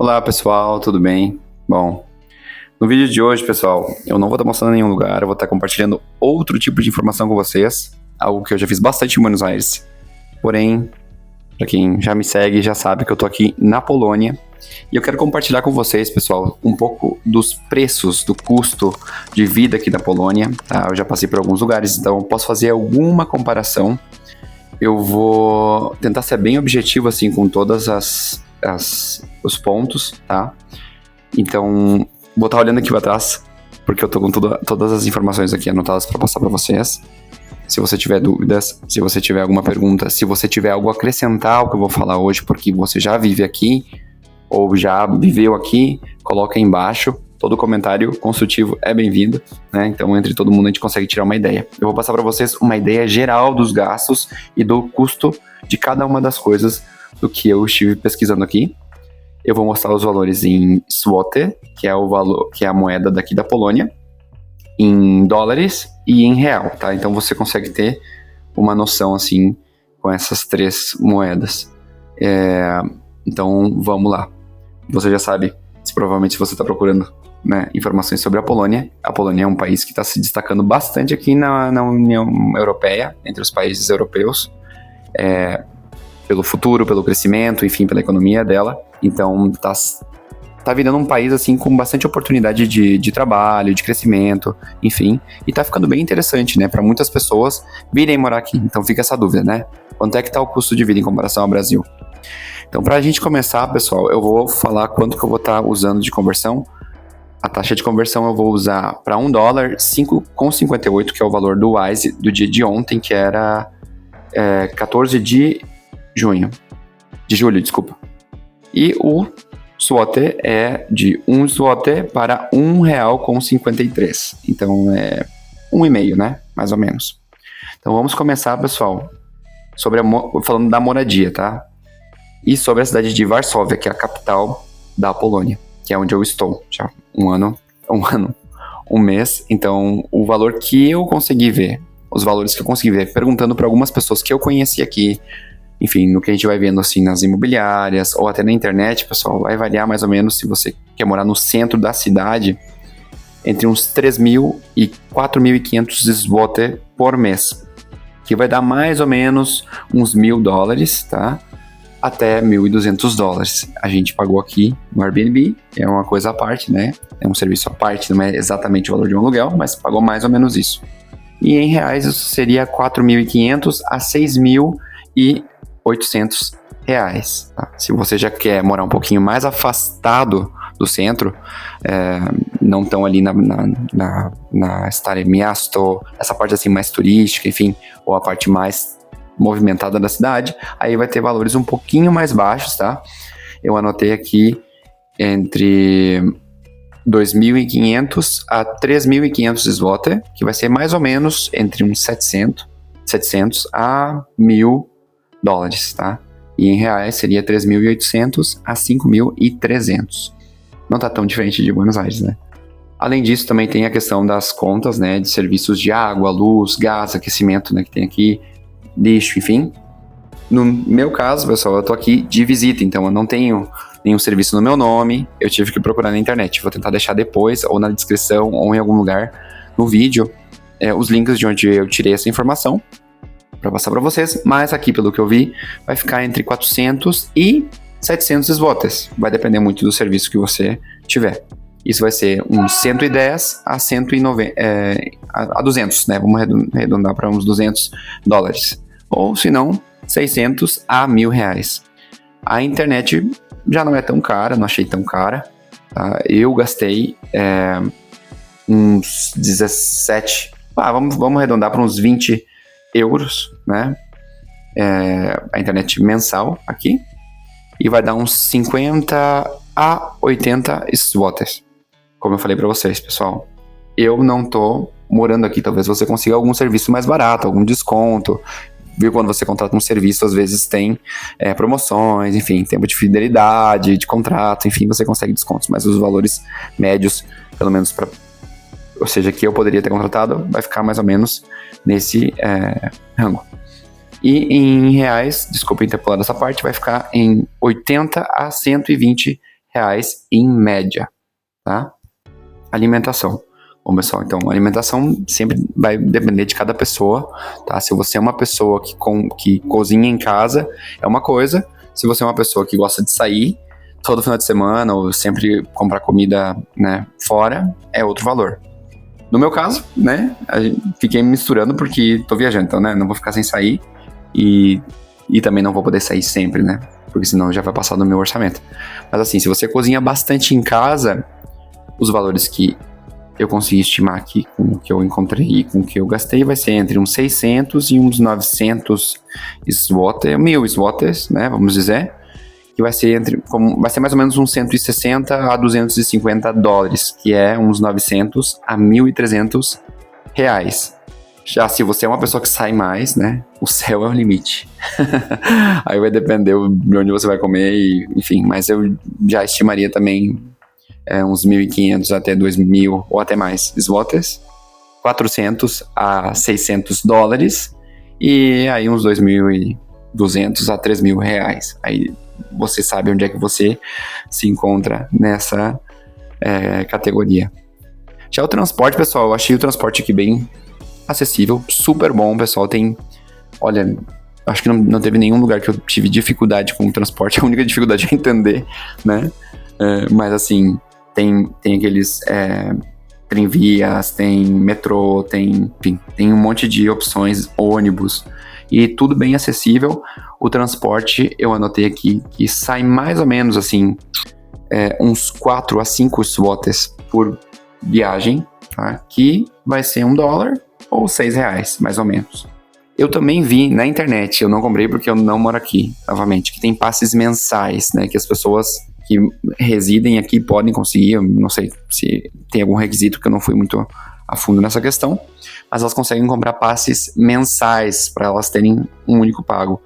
Olá pessoal, tudo bem? Bom, no vídeo de hoje, pessoal, eu não vou estar mostrando em nenhum lugar, eu vou estar compartilhando outro tipo de informação com vocês, algo que eu já fiz bastante em Buenos Aires. Porém, para quem já me segue, já sabe que eu tô aqui na Polônia e eu quero compartilhar com vocês, pessoal, um pouco dos preços, do custo de vida aqui na Polônia. Tá? Eu já passei por alguns lugares, então eu posso fazer alguma comparação. Eu vou tentar ser bem objetivo assim com todas os pontos, tá? Então, vou estar olhando aqui para trás, porque eu tô com todas as informações aqui anotadas para passar para vocês. Se você tiver dúvidas, se você tiver alguma pergunta, se você tiver algo a acrescentar ao que eu vou falar hoje, porque você já vive aqui ou já viveu aqui, coloca aí embaixo. Todo comentário construtivo é bem-vindo, né? Então, entre todo mundo a gente consegue tirar uma ideia. Eu vou passar para vocês uma ideia geral dos gastos e do custo de cada uma das coisas do que eu estive pesquisando aqui. Eu vou mostrar os valores em zloty, que é o valor, que é a moeda daqui da Polônia, em dólares e em real, tá? Então você consegue ter uma noção assim com essas três moedas. Então vamos lá. Você já sabe, provavelmente se você está procurando, né, informações sobre a Polônia é um país que está se destacando bastante aqui na União Europeia, entre os países europeus, pelo futuro, pelo crescimento, enfim, pela economia dela. Então tá virando um país assim com bastante oportunidade de trabalho, de crescimento, enfim, e tá ficando bem interessante, né, para muitas pessoas virem morar aqui. Então fica essa dúvida, né? Quanto é que tá o custo de vida em comparação ao Brasil? Então, pra gente começar, pessoal, eu vou falar quanto que eu vou estar usando de conversão. A taxa de conversão eu vou usar para $1, 5,58, que é o valor do WISE do dia de ontem, que era 14 de julho, desculpa. E o zloty é de 1 zloty para R$1,53. Então é 1,5, né? Mais ou menos. Então vamos começar, pessoal, falando da moradia, tá? E sobre a cidade de Varsóvia, que é a capital da Polônia, que é onde eu estou já um mês. Então o valor que eu consegui ver, os valores que eu consegui ver, perguntando para algumas pessoas que eu conheci aqui, enfim, no que a gente vai vendo assim nas imobiliárias ou até na internet, pessoal, vai variar mais ou menos, se você quer morar no centro da cidade, entre uns 3.000 e 4.500 zloty por mês, que vai dar mais ou menos uns $1.000, tá? Até $1.200. A gente pagou aqui no Airbnb, é uma coisa à parte, né? É um serviço à parte, não é exatamente o valor de um aluguel, mas pagou mais ou menos isso. E em reais isso seria 4.500 a 6.800 reais. Tá? Se você já quer morar um pouquinho mais afastado do centro, não tão ali na Stare Miasto, essa parte assim mais turística, enfim, ou a parte mais movimentada da cidade, aí vai ter valores um pouquinho mais baixos, tá? Eu anotei aqui entre 2.500 a 3.500 zloty, que vai ser mais ou menos entre uns 700 a $1.000, tá? E em reais seria 3.800 a 5.300. Não tá tão diferente de Buenos Aires, né? Além disso, também tem a questão das contas, né, de serviços de água, luz, gás, aquecimento, né, que tem aqui, lixo, enfim. No meu caso, pessoal, eu tô aqui de visita, então eu não tenho nenhum serviço no meu nome, eu tive que procurar na internet. Vou tentar deixar depois, ou na descrição, ou em algum lugar no vídeo, os links de onde eu tirei essa informação para passar para vocês, mas aqui, pelo que eu vi, vai ficar entre 400 e 700 zlotys. Vai depender muito do serviço que você tiver. Isso vai ser uns 110 a 190, a 200, né? Vamos arredondar para uns $200. Ou, se não, 600 a R$1.000. A internet já não é tão cara, não achei tão cara. Tá? Eu gastei uns 17, vamos arredondar para uns 20 euros, né? A internet mensal aqui. E vai dar uns 50 a 80 zlotys. Como eu falei para vocês, pessoal, eu não tô morando aqui, talvez você consiga algum serviço mais barato, algum desconto. Viu, quando você contrata um serviço, às vezes tem promoções, enfim, tempo de fidelidade, de contrato, enfim, você consegue descontos, mas os valores médios, pelo menos ou seja, que eu poderia ter contratado, vai ficar mais ou menos nesse rango. E em reais, desculpem ter pulado essa parte, vai ficar em 80 a 120 reais em média, tá? Alimentação. Bom, pessoal, então, alimentação sempre vai depender de cada pessoa, tá? Se você é uma pessoa que cozinha em casa, é uma coisa. Se você é uma pessoa que gosta de sair todo final de semana ou sempre comprar comida, né, fora, é outro valor. No meu caso, né, fiquei me misturando porque tô viajando, então, né, não vou ficar sem sair e também não vou poder sair sempre, né, porque senão já vai passar do meu orçamento. Mas assim, se você cozinha bastante em casa, os valores que eu consegui estimar aqui com o que eu encontrei e com o que eu gastei vai ser entre uns 600 e uns 900 zloty, 1000 zlotys, né, vamos dizer, que vai ser vai ser mais ou menos uns 160 a 250 dólares, que é uns 900 a 1.300 reais. Já se você é uma pessoa que sai mais, né, o céu é o limite. Aí vai depender de onde você vai comer, enfim, mas eu já estimaria também uns 1.500 até 2.000 ou até mais zlotys, 400 a 600 dólares e aí uns 2.200 a 3.000 reais. Aí você sabe onde é que você se encontra nessa categoria. Já o transporte, pessoal, eu achei o transporte aqui bem acessível, super bom, pessoal. Olha, acho que não teve nenhum lugar que eu tive dificuldade com o transporte, a única dificuldade é entender, né? Mas assim, tem aqueles trem-vias, tem metrô, enfim, tem um monte de opções, ônibus, e tudo bem acessível. O transporte, eu anotei aqui, que sai mais ou menos assim, uns 4 a 5 zlotys por viagem, tá? Que vai ser $1 ou R$6, mais ou menos. Eu também vi na internet, eu não comprei porque eu não moro aqui, novamente, que tem passes mensais, né? Que as pessoas que residem aqui podem conseguir, eu não sei se tem algum requisito, que eu não fui muito a fundo nessa questão, mas elas conseguem comprar passes mensais para elas terem um único pago.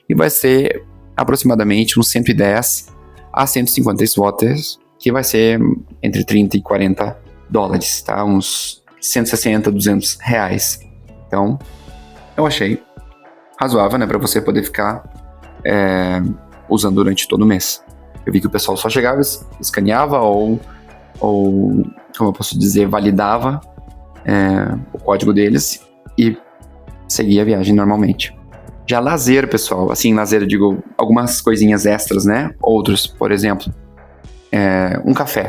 E vai ser aproximadamente uns 110 a 150 zlotys, que vai ser entre 30 e 40 dólares, tá? Uns 160, 200 reais. Então, eu achei razoável, né? Para você poder ficar usando durante todo o mês. Eu vi que o pessoal só chegava, escaneava ou como eu posso dizer, validava o código deles e seguia a viagem normalmente. Já lazer, pessoal, assim, lazer eu digo algumas coisinhas extras, né? Outros, por exemplo, um café.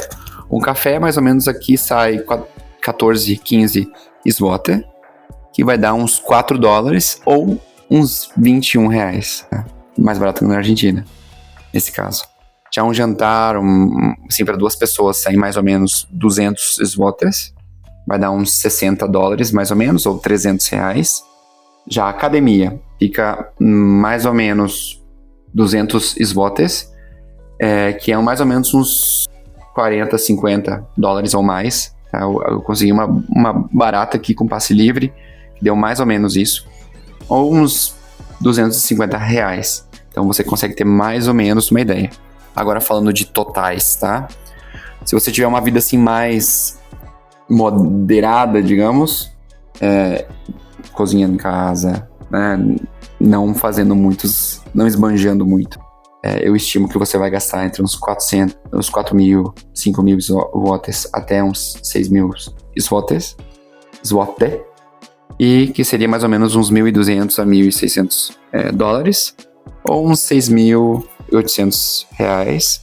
Um café mais ou menos aqui sai 14, 15 zloty, que vai dar uns 4 dólares ou uns 21 reais, né? Mais barato que na Argentina, nesse caso. Já um jantar, assim, para 2 pessoas, sai mais ou menos 200 zlotys, vai dar uns 60 dólares, mais ou menos, ou 300 reais. Já a academia fica mais ou menos 200 zlotys, que é mais ou menos uns 40, 50 dólares ou mais. Tá? Eu consegui uma barata aqui com passe livre, que deu mais ou menos isso, ou uns 250 reais. Então você consegue ter mais ou menos uma ideia. Agora falando de totais, tá? Se você tiver uma vida assim mais moderada, digamos, cozinhando em casa, né? Não fazendo não esbanjando muito, eu estimo que você vai gastar entre uns 4.000, 5.000 zlotys até uns 6.000 zlotys, e que seria mais ou menos uns 1.200 a 1.600 dólares, ou uns 6.800 reais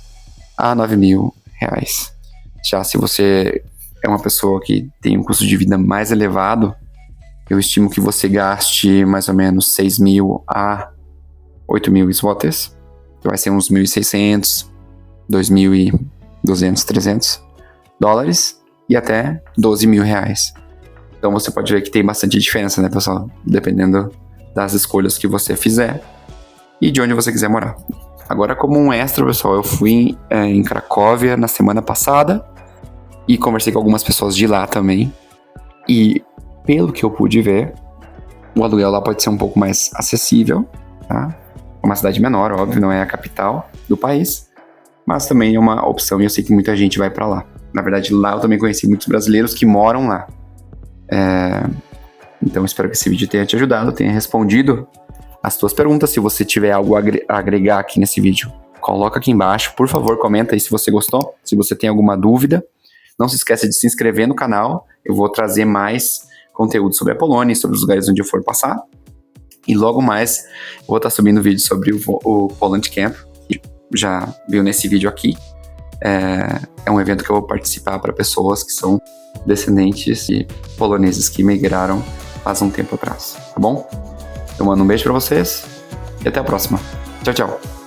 a 9.000 reais. Já se você é uma pessoa que tem um custo de vida mais elevado, eu estimo que você gaste mais ou menos 6.000 a 8.000 zlotys, que vai ser uns 1.600, 2.200, 300 dólares e até 12.000 reais. Então você pode ver que tem bastante diferença, né, pessoal? Dependendo das escolhas que você fizer e de onde você quiser morar. Agora, como um extra, pessoal, eu fui em Cracóvia na semana passada e conversei com algumas pessoas de lá também. E pelo que eu pude ver, o aluguel lá pode ser um pouco mais acessível, tá? Uma cidade menor, óbvio, não é a capital do país, mas também é uma opção e eu sei que muita gente vai pra lá. Na verdade, lá eu também conheci muitos brasileiros que moram lá. Então, espero que esse vídeo tenha te ajudado, tenha respondido as tuas perguntas. Se você tiver algo a agregar aqui nesse vídeo, coloca aqui embaixo. Por favor, comenta aí se você gostou, se você tem alguma dúvida. Não se esqueça de se inscrever no canal. Eu vou trazer mais conteúdo sobre a Polônia, sobre os lugares onde eu for passar. E logo mais eu vou estar subindo vídeo sobre o Poland Camp, que já viu nesse vídeo aqui. É um evento que eu vou participar para pessoas que são descendentes de poloneses que migraram faz um tempo atrás, tá bom? Eu mando um beijo para vocês e até a próxima. Tchau, tchau.